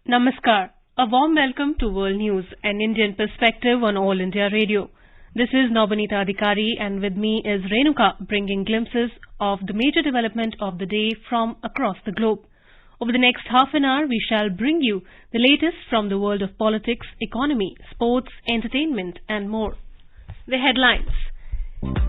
Namaskar. A warm welcome to World News, an Indian perspective on All India Radio. This is Nabanita Adhikari and with me is Renuka, bringing glimpses of the major development of the day from across the globe. Over the next half an hour, we shall bring you the latest from the world of politics, economy, sports, entertainment and more. The headlines.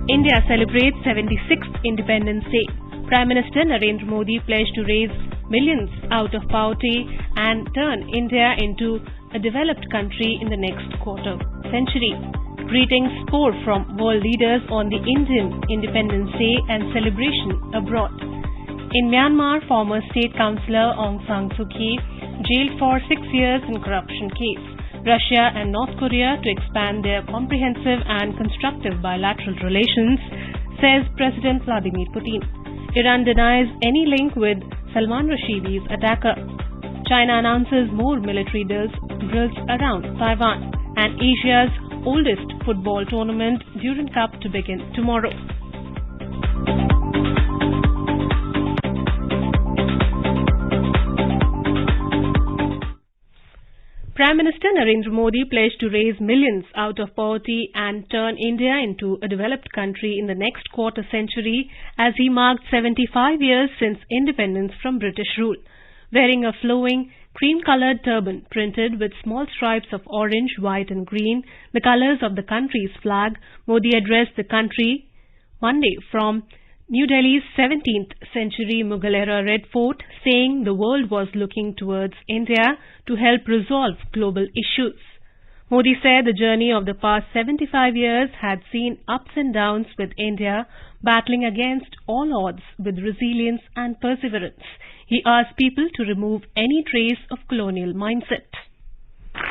India celebrates 76th Independence Day. Prime Minister Narendra Modi pledged to raise millions out of poverty and turn India into a developed country in the next quarter century. Greetings pour from world leaders on the Indian Independence Day and celebration abroad. In Myanmar, former State Councillor Aung San Suu Kyi jailed for 6 years in corruption case. Russia and North Korea to expand their comprehensive and constructive bilateral relations, says President Vladimir Putin. Iran denies any link with Salman Rushdie's attacker. China announces more military drills around Taiwan. And Asia's oldest football tournament, Durand Cup, to begin tomorrow. Prime Minister Narendra Modi pledged to raise millions out of poverty and turn India into a developed country in the next quarter century as he marked 75 years since independence from British rule. Wearing a flowing cream-coloured turban printed with small stripes of orange, white and green, the colours of the country's flag, Modi addressed the country Monday from New Delhi's 17th century Mughal-era Red Fort, saying the world was looking towards India to help resolve global issues. Modi said the journey of the past 75 years had seen ups and downs with India battling against all odds with resilience and perseverance. He asked people to remove any trace of colonial mindset.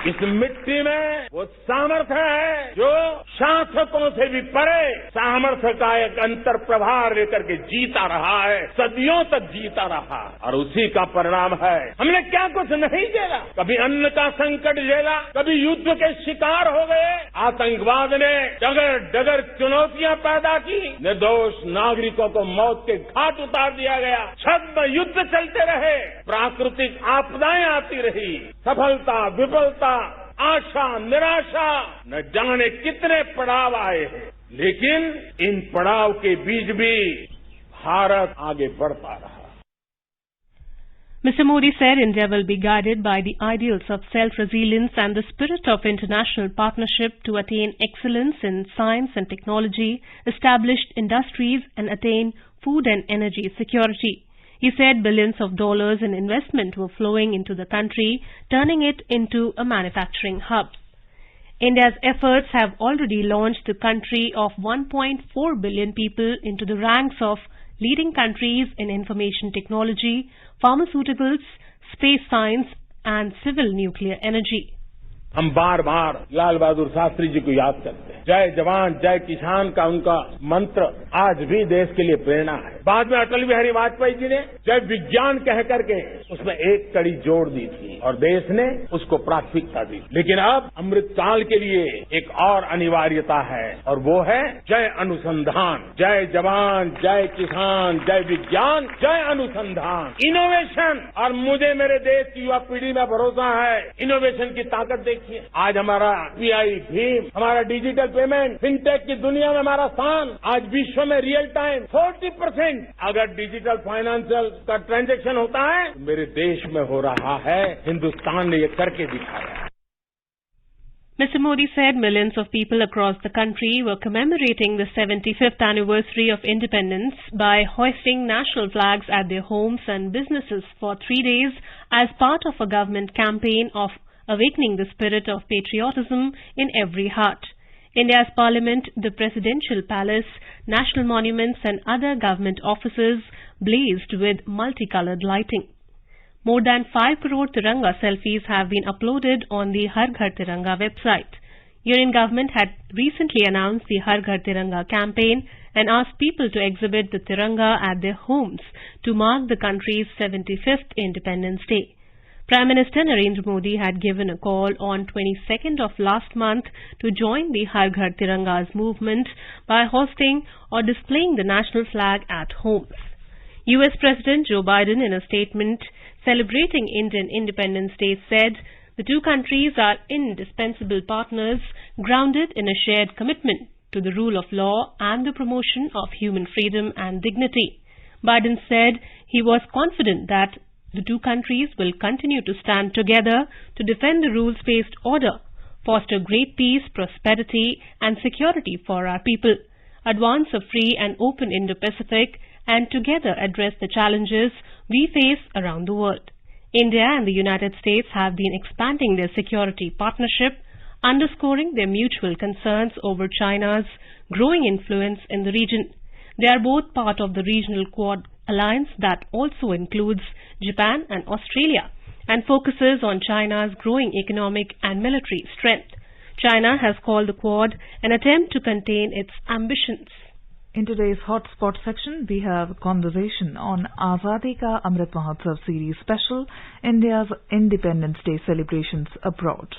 इस मिट्टी में वो सामर्थ्य है जो शासकों से भी परे सामर्थ्य का एक अंतर प्रभाव लेकर के जीता रहा है, सदियों तक जीता रहा और उसी का परिणाम है हमने क्या कुछ नहीं झेला। कभी अन्न का संकट झेला, कभी युद्ध के शिकार हो गए, आतंकवाद ने डगर डगर चुनौतियां पैदा की, निर्दोष नागरिकों को मौत के घाट उतार दिया गया, छद्म युद्ध चलते रहे, प्राकृतिक आपदाएं आती रही, सफलता विफलता आशा निराशा न जाने कितने पड़ाव आए हैं, लेकिन इन पड़ाव के बीच भी भारत आगे बढ़ता रहा. Mr. Modi said India will be guided by the ideals of self-resilience and the spirit of international partnership to attain excellence in science and technology, establish industries and attain food and energy security. He said billions of dollars in investment were flowing into the country, turning it into a manufacturing hub. India's efforts have already launched the country of 1.4 billion people into the ranks of leading countries in information technology, pharmaceuticals, space science and civil nuclear energy. हम बार बार लाल बहादुर शास्त्री जी को याद करते हैं. जय जवान जय किसान का उनका मंत्र आज भी देश के लिए प्रेरणा है. बाद में अटल बिहारी वाजपेयी जी ने जय विज्ञान कह करके उसमें एक कड़ी जोड़ दी थी और देश ने उसको प्राथमिकता दी. लेकिन अब अमृत काल के लिए एक और अनिवार्यता है और वो है जय अनुसंधान. जय जवान जय किसान जय विज्ञान जय अनुसंधान, इनोवेशन. और मुझे मेरे देश की युवा पीढ़ी में भरोसा है, इनोवेशन की ताकत देखिए. आज हमारा यूपीआई भीम, हमारा डिजिटल पेमेंट, फिनटेक की दुनिया में हमारा स्थान, आज विश्व में रियल टाइम 40% अगर डिजिटल फाइनेंशियल का ट्रांजैक्शन होता है तो मेरे देश में हो रहा है. हिंदुस्तान ने ये करके दिखाया. Mr. Modi said millions of people across the country were commemorating the 75th anniversary of independence by hoisting national flags at their homes and businesses for 3 days as part of a government campaign of awakening the spirit of patriotism in every heart. India's parliament, the presidential palace, national monuments and other government offices blazed with multicolored lighting. More than 5 crore Tiranga selfies have been uploaded on the Har Ghar Tiranga website. Union government had recently announced the Har Ghar Tiranga campaign and asked people to exhibit the Tiranga at their homes to mark the country's 75th Independence Day. Prime Minister Narendra Modi had given a call on 22nd of last month to join the Har Ghar Tiranga's movement by hosting or displaying the national flag at homes. US President Joe Biden in a statement celebrating Indian Independence Day, said the two countries are indispensable partners grounded in a shared commitment to the rule of law and the promotion of human freedom and dignity. Biden said he was confident that the two countries will continue to stand together to defend the rules-based order, foster great peace, prosperity and security for our people, advance a free and open Indo-Pacific, and together address the challenges we face around the world. India and the United States have been expanding their security partnership, underscoring their mutual concerns over China's growing influence in the region. They are both part of the regional Quad alliance that also includes Japan and Australia and focuses on China's growing economic and military strength. China has called the Quad an attempt to contain its ambitions. In today's Hotspot section, we have a conversation on Azadi Ka Amrit Mahotsav series special, India's Independence Day celebrations abroad.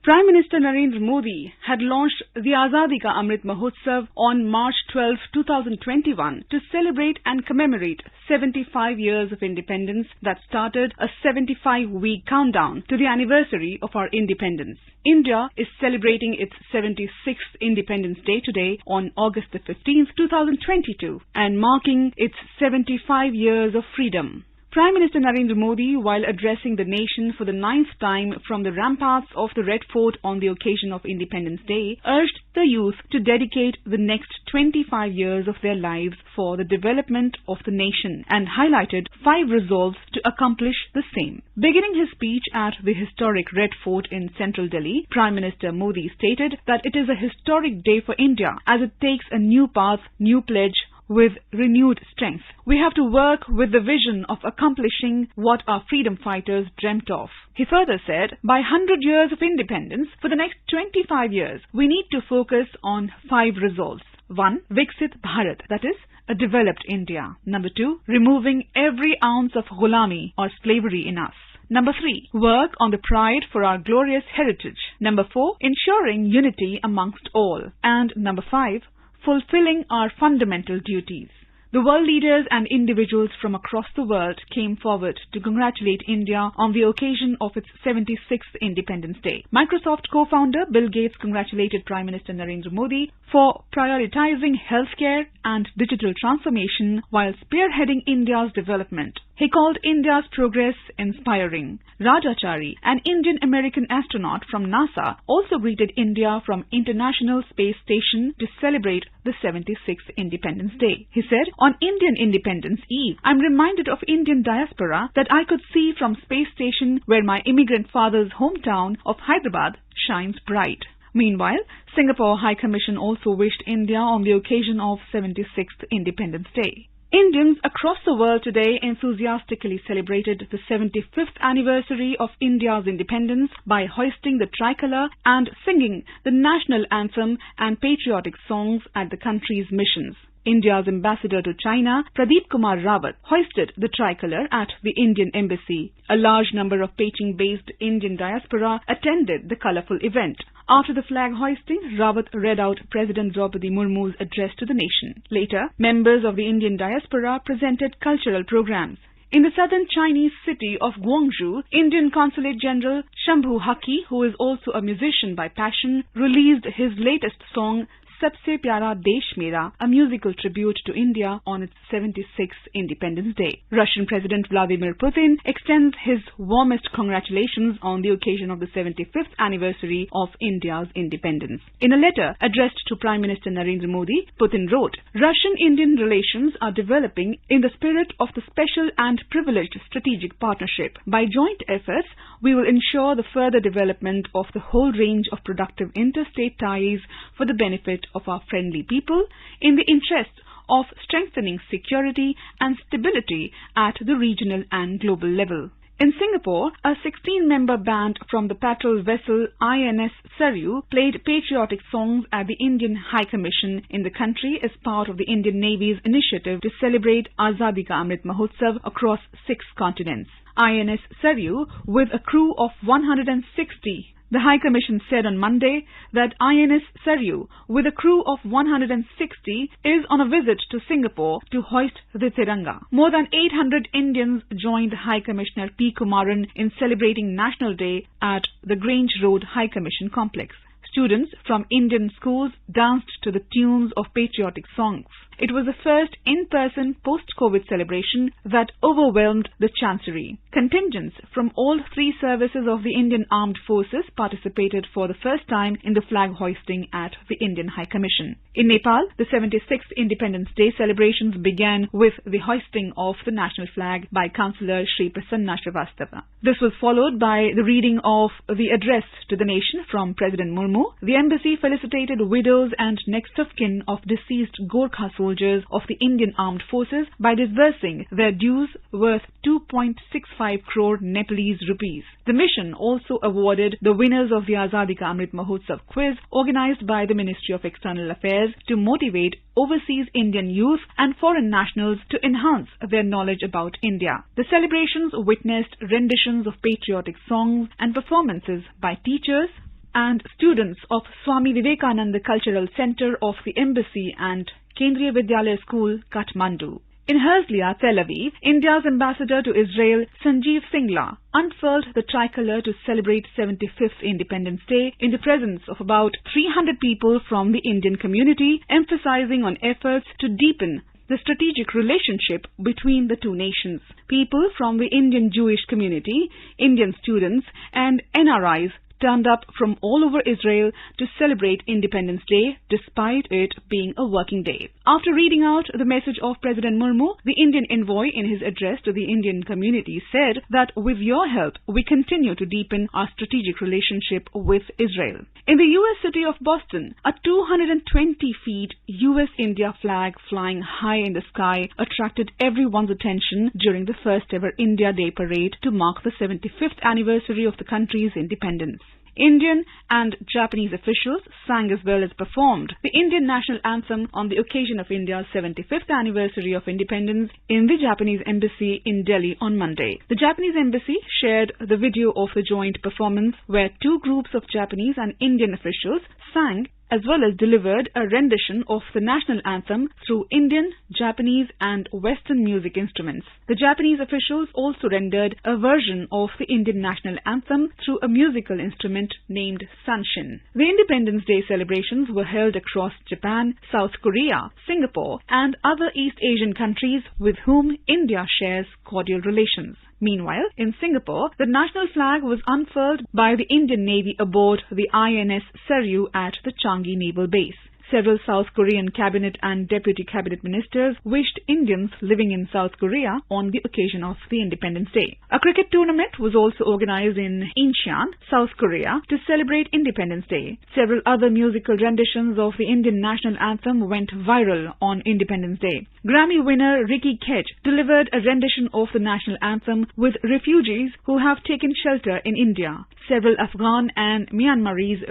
Prime Minister Narendra Modi had launched the Azadi Ka Amrit Mahotsav on March 12, 2021 to celebrate and commemorate 75 years of independence that started a 75-week countdown to the anniversary of our independence. India is celebrating its 76th Independence Day today on August the 15th, 2022 and marking its 75 years of freedom. Prime Minister Narendra Modi, while addressing the nation for the 9th time from the ramparts of the Red Fort on the occasion of Independence Day, urged the youth to dedicate the next 25 years of their lives for the development of the nation and highlighted 5 resolves to accomplish the same. Beginning his speech at the historic Red Fort in central Delhi, Prime Minister Modi stated that it is a historic day for India as it takes a new path, new pledge, with renewed strength. We have to work with the vision of accomplishing what our freedom fighters dreamt of. He further said, by 100 years of independence, for the next 25 years, we need to focus on 5 resolves. 1. Viksit Bharat, that is, a developed India. Number 2. Removing every ounce of ghulami or slavery in us. Number 3. Work on the pride for our glorious heritage. Number 4. Ensuring unity amongst all. And number 5. Fulfilling our fundamental duties. The world leaders and individuals from across the world came forward to congratulate India on the occasion of its 76th Independence Day. Microsoft co-founder Bill Gates congratulated Prime Minister Narendra Modi for prioritizing healthcare and digital transformation while spearheading India's development. He called India's progress inspiring. Rajachari, an Indian-American astronaut from NASA, also greeted India from International Space Station to celebrate the 76th Independence Day. He said, on Indian Independence Eve, I'm reminded of Indian diaspora that I could see from Space Station where my immigrant father's hometown of Hyderabad shines bright. Meanwhile, Singapore High Commission also wished India on the occasion of 76th Independence Day. Indians across the world today enthusiastically celebrated the 75th anniversary of India's independence by hoisting the tricolour and singing the national anthem and patriotic songs at the country's missions. India's ambassador to China, Pradeep Kumar Rawat, hoisted the tricolour at the Indian Embassy. A large number of Beijing-based Indian diaspora attended the colourful event. After the flag hoisting, Rawat read out President Draupadi Murmu's address to the nation. Later, members of the Indian diaspora presented cultural programs. In the southern Chinese city of Guangzhou, Indian Consulate General Shambhu Haki, who is also a musician by passion, released his latest song, Sabse Pyara Desh Mera, a musical tribute to India on its 76th Independence Day. Russian President Vladimir Putin extends his warmest congratulations on the occasion of the 75th anniversary of India's independence. In a letter addressed to Prime Minister Narendra Modi, Putin wrote, Russian-Indian relations are developing in the spirit of the special and privileged strategic partnership. By joint efforts, we will ensure the further development of the whole range of productive interstate ties for the benefit of our friendly people in the interest of strengthening security and stability at the regional and global level. In Singapore, a 16-member band from the patrol vessel INS Suryu played patriotic songs at the Indian High Commission in the country as part of the Indian Navy's initiative to celebrate Azadi Ka Amrit Mahotsav across 6 continents. INS Suryu, with a crew of 160 The High Commission said on Monday that INS Saryu, with a crew of 160, is on a visit to Singapore to hoist the Tiranga. More than 800 Indians joined High Commissioner P. Kumaran in celebrating National Day at the Grange Road High Commission complex. Students from Indian schools danced to the tunes of patriotic songs. It was the first in-person post-COVID celebration that overwhelmed the Chancery. Contingents from all three services of the Indian Armed Forces participated for the first time in the flag hoisting at the Indian High Commission. In Nepal, the 76th Independence Day celebrations began with the hoisting of the national flag by Councillor Sri Prasanna Srivastava. This was followed by the reading of the address to the nation from President Murmu. The embassy felicitated widows and next of kin of deceased Gorkha soldiers of the Indian Armed Forces by disbursing their dues worth 2.65 crore Nepalese rupees. The mission also awarded the winners of the Azadi Ka Amrit Mahotsav quiz organized by the Ministry of External Affairs to motivate overseas Indian youth and foreign nationals to enhance their knowledge about India. The celebrations witnessed renditions of patriotic songs and performances by teachers and students of Swami Vivekananda Cultural Center of the Embassy and Kendriya Vidyalaya School, Kathmandu. In Herzliya, Tel Aviv, India's ambassador to Israel, Sanjeev Singla, unfurled the tricolour to celebrate 75th Independence Day in the presence of about 300 people from the Indian community, emphasizing on efforts to deepen the strategic relationship between the two nations. People from the Indian Jewish community, Indian students and NRIs turned up from all over Israel to celebrate Independence Day despite it being a working day. After reading out the message of President Murmu, the Indian envoy in his address to the Indian community said that with your help, we continue to deepen our strategic relationship with Israel. In the U.S. city of Boston, a 220-feet U.S.-India flag flying high in the sky attracted everyone's attention during the first ever India Day parade to mark the 75th anniversary of the country's independence. Indian and Japanese officials sang as well as performed the Indian national anthem on the occasion of India's 75th anniversary of independence in the Japanese embassy in Delhi on Monday. The Japanese embassy shared the video of the joint performance where two groups of Japanese and Indian officials sang as well as delivered a rendition of the national anthem through Indian, Japanese and Western music instruments. The Japanese officials also rendered a version of the Indian national anthem through a musical instrument named sanshin. The Independence Day celebrations were held across Japan, South Korea, Singapore and other East Asian countries with whom India shares cordial relations. Meanwhile, in Singapore, the national flag was unfurled by the Indian Navy aboard the INS Saryu at the Changi Naval Base. Several South Korean cabinet and deputy cabinet ministers wished Indians living in South Korea on the occasion of the Independence Day. A cricket tournament was also organized in Incheon, South Korea, to celebrate Independence Day. Several other musical renditions of the Indian national anthem went viral on Independence Day. Grammy winner Ricky Kedge delivered a rendition of the national anthem with refugees who have taken shelter in India. Several Afghan and Myanmarese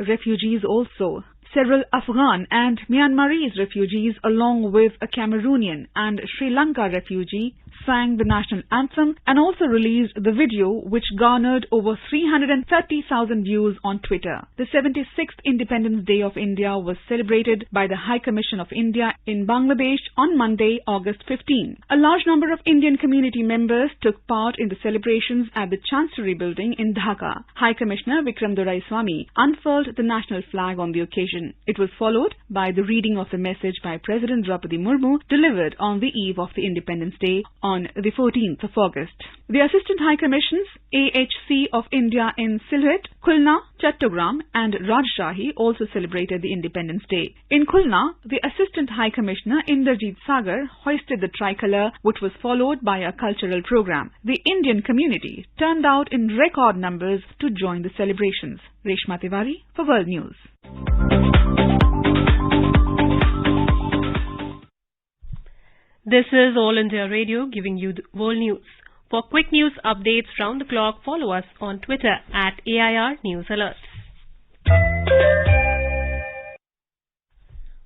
refugees along with a Cameroonian and Sri Lanka refugee sang the national anthem and also released the video which garnered over 330,000 views on Twitter. The 76th Independence Day of India was celebrated by the High Commission of India in Bangladesh on Monday, August 15. A large number of Indian community members took part in the celebrations at the Chancery building in Dhaka. High Commissioner Vikram Doraiswamy unfurled the national flag on the occasion. It was followed by the reading of the message by President Draupadi Murmu delivered on the eve of the Independence Day on the 14th of August. The Assistant High Commissions, AHC of India in Sylhet, Khulna, Chattogram and Rajshahi also celebrated the Independence Day. In Khulna, the Assistant High Commissioner Inderjeet Sagar hoisted the tricolour, which was followed by a cultural program. The Indian community turned out in record numbers to join the celebrations. Reshma Tiwari for World News. This is All India Radio giving you the world news. For quick news updates round the clock, follow us on Twitter at AIR News Alerts.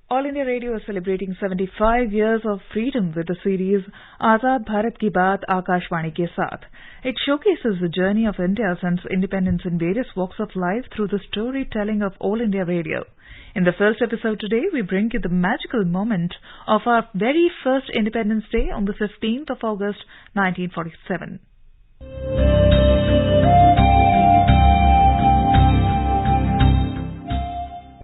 All India Radio is celebrating 75 years of freedom with the series Azad Bharat Ki Baat Akashvani ke Saath. It showcases the journey of India since independence in various walks of life through the storytelling of All India Radio. In the first episode today, we bring you the magical moment of our very first Independence Day on the 15th of August 1947.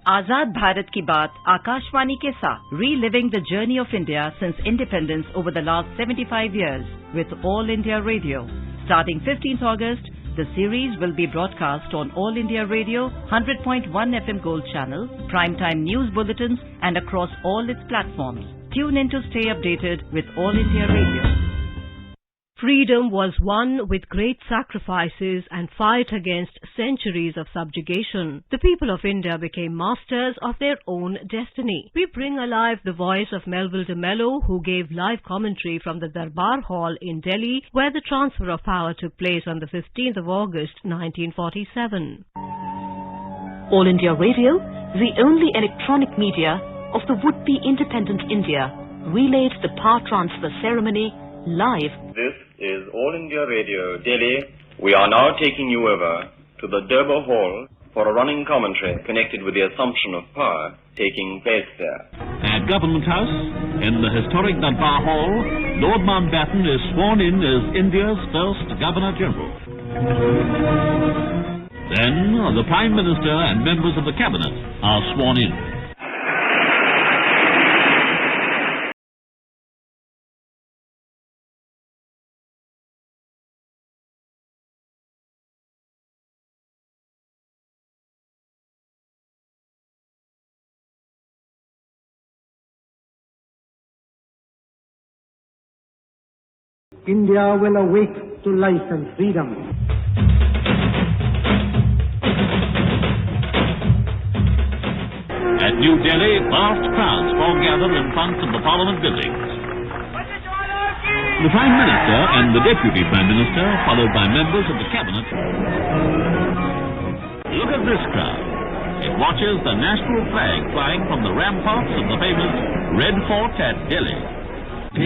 Azad Bharat Ki Baat Akashvani ke Saath, reliving the journey of India since independence over the last 75 years with All India Radio. Starting 15th August, the series will be broadcast on All India Radio, 100.1 FM Gold Channel, primetime news bulletins and across all its platforms. Tune in to stay updated with All India Radio. Freedom was won with great sacrifices and fight against centuries of subjugation. The people of India became masters of their own destiny. We bring alive the voice of Melville de Mello, who gave live commentary from the Darbar Hall in Delhi, where the transfer of power took place on the 15th of August 1947. All India Radio, the only electronic media of the would-be independent India, relayed the power transfer ceremony live. This is All India Radio, Delhi. We are now taking you over to the Darbar Hall for a running commentary connected with the assumption of power taking place there. At Government House, in the historic Darbar Hall, Lord Mountbatten is sworn in as India's first Governor-General. Then the Prime Minister and members of the Cabinet are sworn in. India will awake to life and freedom. At New Delhi, vast crowds foregather in front of the Parliament buildings. The Prime Minister and the Deputy Prime Minister, followed by members of the Cabinet. Look at this crowd. It watches the national flag flying from the ramparts of the famous Red Fort at Delhi. The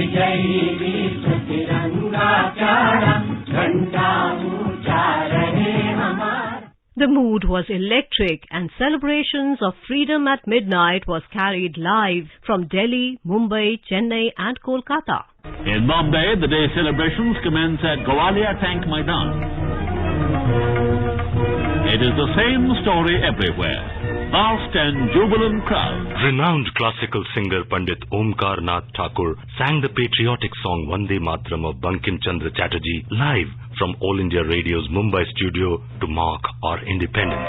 mood was electric and celebrations of freedom at midnight was carried live from Delhi, Mumbai, Chennai and Kolkata. In Bombay, the day celebrations commence at Gwalior Tank Maidan. It is the same story everywhere. Vast and jubilant crowd. Renowned classical singer Pandit Omkar Nath Thakur sang the patriotic song Vande Mataram of Bankim Chandra Chatterjee live from All India Radio's Mumbai studio to mark our independence.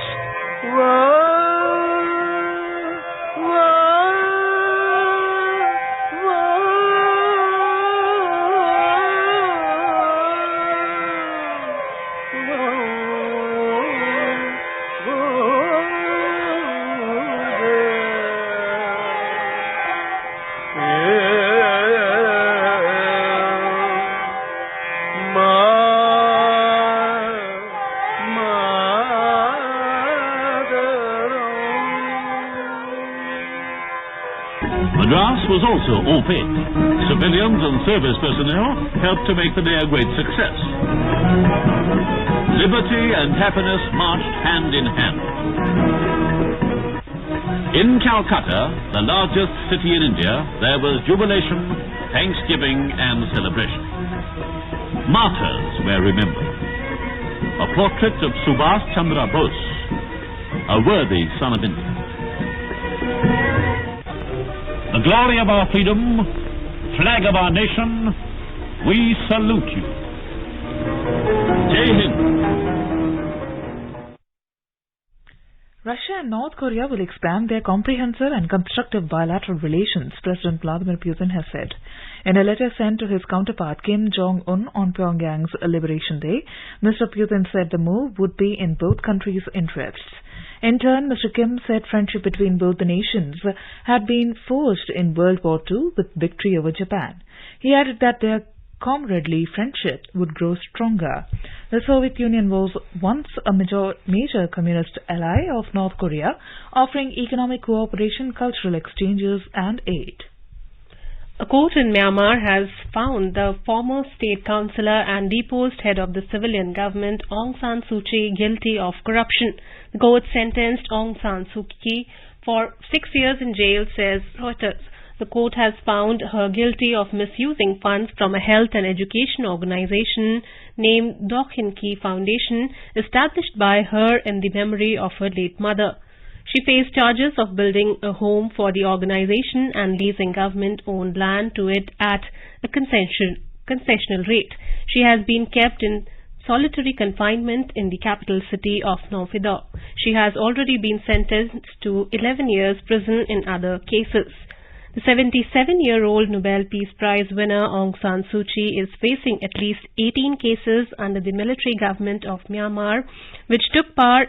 Madras was also au fait. Civilians and service personnel helped to make the day a great success. Liberty and happiness marched hand in hand. In Calcutta, the largest city in India, there was jubilation, thanksgiving and celebration. Martyrs were remembered. A portrait of Subhash Chandra Bose, a worthy son of India. The glory of our freedom, flag of our nation, we salute you. Jai Hind. Russia and North Korea will expand their comprehensive and constructive bilateral relations, President Vladimir Putin has said. In a letter sent to his counterpart Kim Jong-un on Pyongyang's Liberation Day, Mr. Putin said the move would be in both countries' interests. In turn, Mr. Kim said friendship between both the nations had been forged in World War II with victory over Japan. He added that their comradely friendship would grow stronger. The Soviet Union was once a major communist ally of North Korea, offering economic cooperation, cultural exchanges, and aid. A court in Myanmar has found the former state councillor and deposed head of the civilian government Aung San Suu Kyi guilty of corruption. The court sentenced Aung San Suu Kyi for 6 years in jail, says Reuters. The court has found her guilty of misusing funds from a health and education organization named Dokhin Ki Foundation, established by her in the memory of her late mother. She faced charges of building a home for the organization and leasing government-owned land to it at a concessional rate. She has been kept in solitary confinement in the capital city of Naypyidaw. She has already been sentenced to 11 years prison in other cases. The 77-year-old Nobel Peace Prize winner Aung San Suu Kyi is facing at least 18 cases under the military government of Myanmar, which took power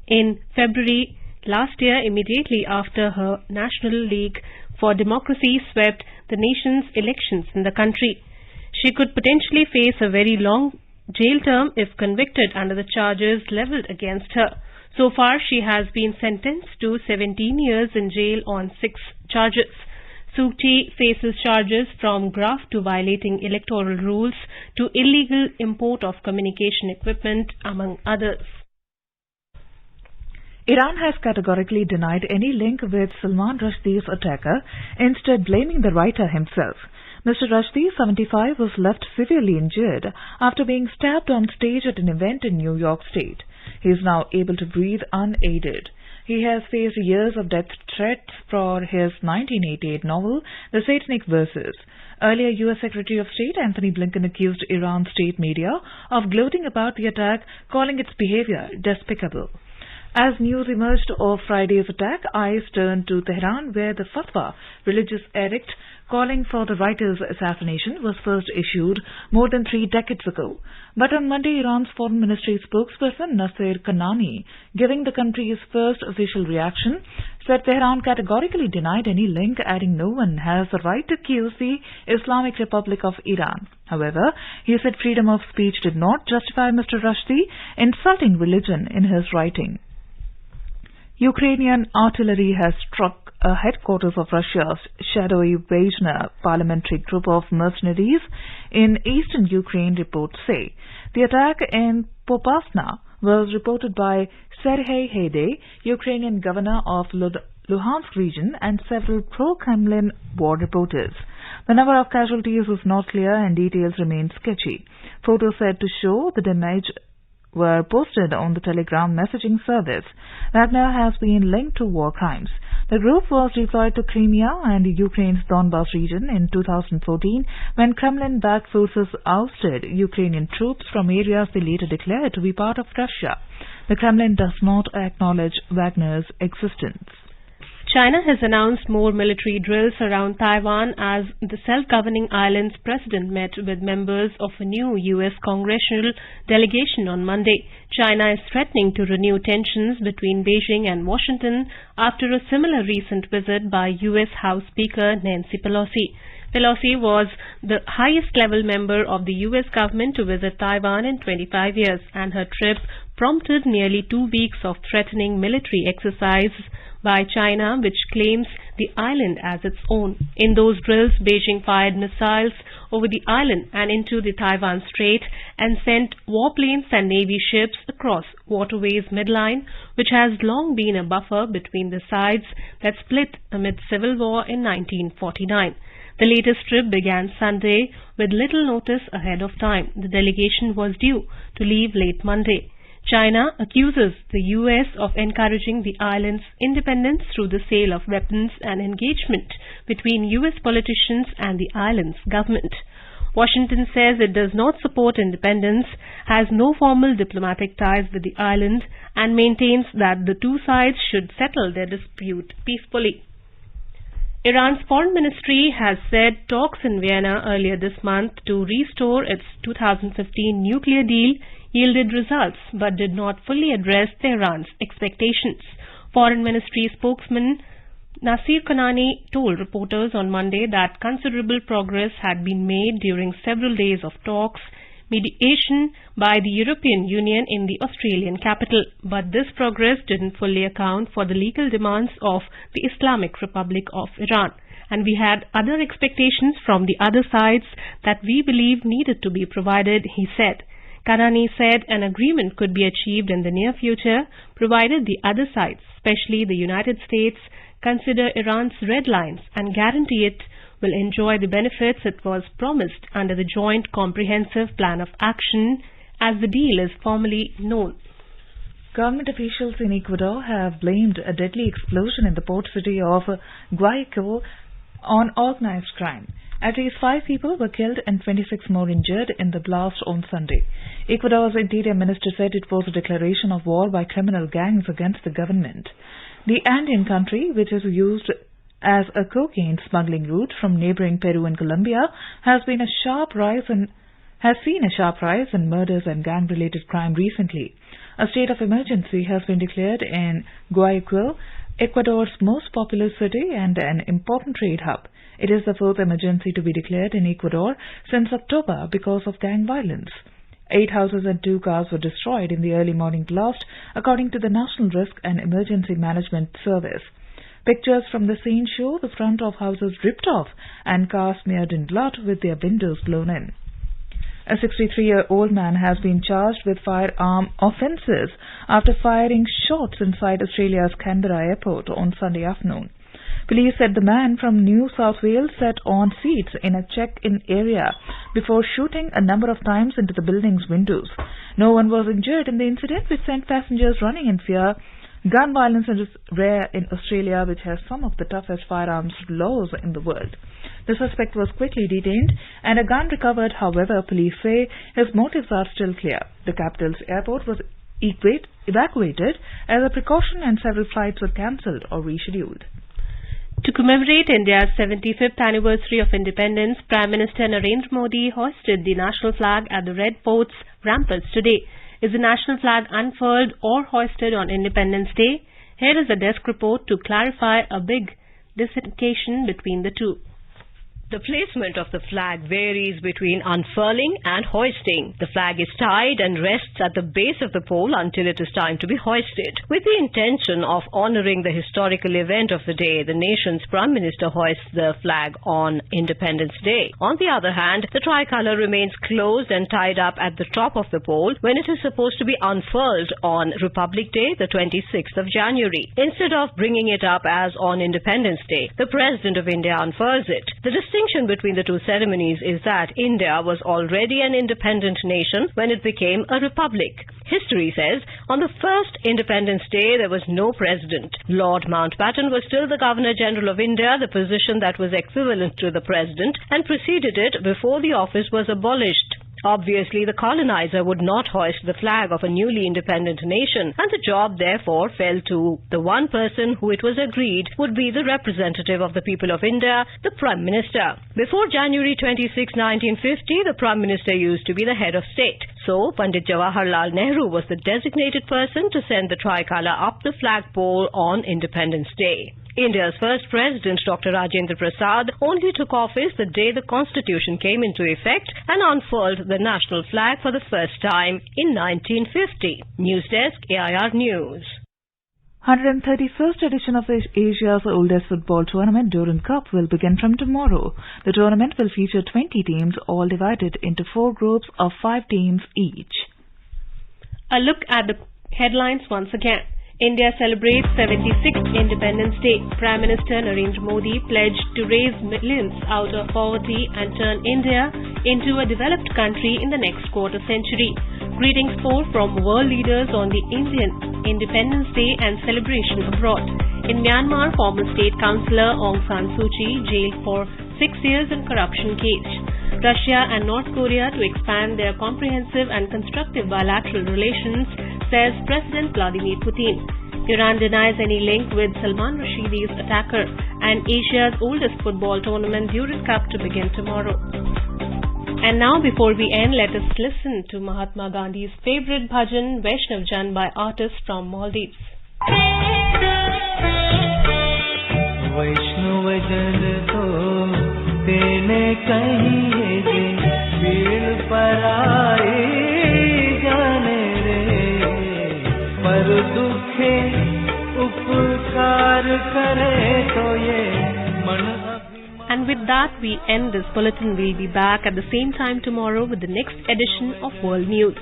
in February last year immediately after her National League for Democracy swept the nation's elections in the country. She could potentially face a very long jail term if convicted under the charges levelled against her. So far, she has been sentenced to 17 years in jail on 6 charges. Suu Kyi faces charges from graft to violating electoral rules to illegal import of communication equipment, among others. Iran has categorically denied any link with Salman Rushdie's attacker, instead blaming the writer himself. Mr. Rushdie, 75, was left severely injured after being stabbed on stage at an event in New York State. He is now able to breathe unaided. He has faced years of death threats for his 1988 novel, The Satanic Verses. Earlier, U.S. Secretary of State Anthony Blinken accused Iran state media of gloating about the attack, calling its behavior despicable. As news emerged of Friday's attack, eyes turned to Tehran, where the fatwa, religious edict calling for the writer's assassination, was first issued more than 3 decades ago. But on Monday, Iran's foreign ministry spokesperson Nasser Kanani, giving the country's first official reaction, said Tehran categorically denied any link, adding no one has the right to accuse the Islamic Republic of Iran. However, he said freedom of speech did not justify Mr. Rushdie insulting religion in his writing. Ukrainian artillery has struck a headquarters of Russia's shadowy Wagner parliamentary group of mercenaries in eastern Ukraine, reports say. The attack in Popasna was reported by Serhiy Haidai, Ukrainian governor of Luhansk region, and several pro-Kremlin war reporters. The number of casualties is not clear and details remain sketchy. Photos said to show the damage were posted on the Telegram messaging service. Wagner has been linked to war crimes. The group was deployed to Crimea and Ukraine's Donbas region in 2014 when Kremlin-backed forces ousted Ukrainian troops from areas they later declared to be part of Russia. The Kremlin does not acknowledge Wagner's existence. China has announced more military drills around Taiwan as the self-governing island's president met with members of a new U.S. congressional delegation on Monday. China is threatening to renew tensions between Beijing and Washington after a similar recent visit by U.S. House Speaker Nancy Pelosi. Pelosi was the highest-level member of the U.S. government to visit Taiwan in 25 years, and her trip prompted nearly 2 weeks of threatening military exercise by China, which claims the island as its own. In those drills, Beijing fired missiles over the island and into the Taiwan Strait and sent warplanes and Navy ships across waterways midline, which has long been a buffer between the sides that split amid civil war in 1949. The latest trip began Sunday with little notice ahead of time. The delegation was due to leave late Monday. China accuses the U.S. of encouraging the island's independence through the sale of weapons and engagement between U.S. politicians and the island's government. Washington says it does not support independence, has no formal diplomatic ties with the island, and maintains that the two sides should settle their dispute peacefully. Iran's foreign ministry has said talks in Vienna earlier this month to restore its 2015 nuclear deal yielded results but did not fully address Tehran's expectations. Foreign Ministry spokesman Nasir Kanani told reporters on Monday that considerable progress had been made during several days of talks, mediation by the European Union in the Australian capital, but this progress didn't fully account for the legal demands of the Islamic Republic of Iran, and we had other expectations from the other sides that we believe needed to be provided, he said. Kanani said an agreement could be achieved in the near future provided the other sides, especially the United States, consider Iran's red lines and guarantee it will enjoy the benefits it was promised under the Joint Comprehensive Plan of Action, as the deal is formally known. Government officials in Ecuador have blamed a deadly explosion in the port city of Guayaquil on organized crime. At least 5 people were killed and 26 more injured in the blast on Sunday. Ecuador's Interior Minister said it was a declaration of war by criminal gangs against the government. The Andean country, which is used as a cocaine smuggling route from neighboring Peru and Colombia, has seen a sharp rise in murders and gang-related crime recently. A state of emergency has been declared in Guayaquil, Ecuador's most populous city and an important trade hub. It is the 4th emergency to be declared in Ecuador since October because of gang violence. 8 houses and 2 cars were destroyed in the early morning blast, according to the National Risk and Emergency Management Service. Pictures from the scene show the front of houses ripped off and cars smeared in blood with their windows blown in. A 63-year-old man has been charged with firearm offences after firing shots inside Australia's Canberra airport on Sunday afternoon. Police said the man from New South Wales sat on seats in a check-in area before shooting a number of times into the building's windows. No one was injured in the incident, which sent passengers running in fear. Gun violence is rare in Australia, which has some of the toughest firearms laws in the world. The suspect was quickly detained and a gun recovered. However, police say his motives are still clear. The capital's airport was evacuated as a precaution and several flights were cancelled or rescheduled. To commemorate India's 75th anniversary of independence, Prime Minister Narendra Modi hoisted the national flag at the Red Fort's ramparts today. Is the national flag unfurled or hoisted on Independence Day? Here is a desk report to clarify a big distinction between the two. The placement of the flag varies between unfurling and hoisting. The flag is tied and rests at the base of the pole until it is time to be hoisted. With the intention of honoring the historical event of the day, the nation's Prime Minister hoists the flag on Independence Day. On the other hand, the tricolour remains closed and tied up at the top of the pole when it is supposed to be unfurled on Republic Day, the 26th of January. Instead of bringing it up as on Independence Day, the President of India unfurls it. The distinction between the two ceremonies is that India was already an independent nation when it became a republic. History says on the first Independence Day there was no president. Lord Mountbatten was still the Governor-General of India, the position that was equivalent to the president, and preceded it before the office was abolished. Obviously, the colonizer would not hoist the flag of a newly independent nation, and the job therefore fell to the one person who it was agreed would be the representative of the people of India, the Prime Minister. Before January 26, 1950, the Prime Minister used to be the head of state. So, Pandit Jawaharlal Nehru was the designated person to send the tricolour up the flagpole on Independence Day. India's first president, Dr. Rajendra Prasad, only took office the day the constitution came into effect and unfurled the national flag for the first time in 1950. News Desk, AIR News. 131st edition of Asia's oldest football tournament, Durand Cup, will begin from tomorrow. The tournament will feature 20 teams, all divided into 4 groups of 5 teams each. A look at the headlines once again. India celebrates 76th Independence Day. Prime Minister Narendra Modi pledged to raise millions out of poverty and turn India into a developed country in the next quarter century. Greetings pour from world leaders on the Indian Independence Day and celebration abroad. In Myanmar, former State Councillor Aung San Suu Kyi jailed for 6 years in corruption case. Russia and North Korea to expand their comprehensive and constructive bilateral relations, says President Vladimir Putin. Iran denies any link with Salman Rushdie's attacker, and Asia's oldest football tournament, Durand Cup, to begin tomorrow. And now, before we end, let us listen to Mahatma Gandhi's favorite bhajan, Vaishnav Jan, by artists from Maldives. वैष्णव जन तो तेने कहिए जे पीड़ पराई जाने रे पर दुखे उपकार करे तो ये मन. And with that, we end this bulletin. We'll be back at the same time tomorrow with the next edition of World News.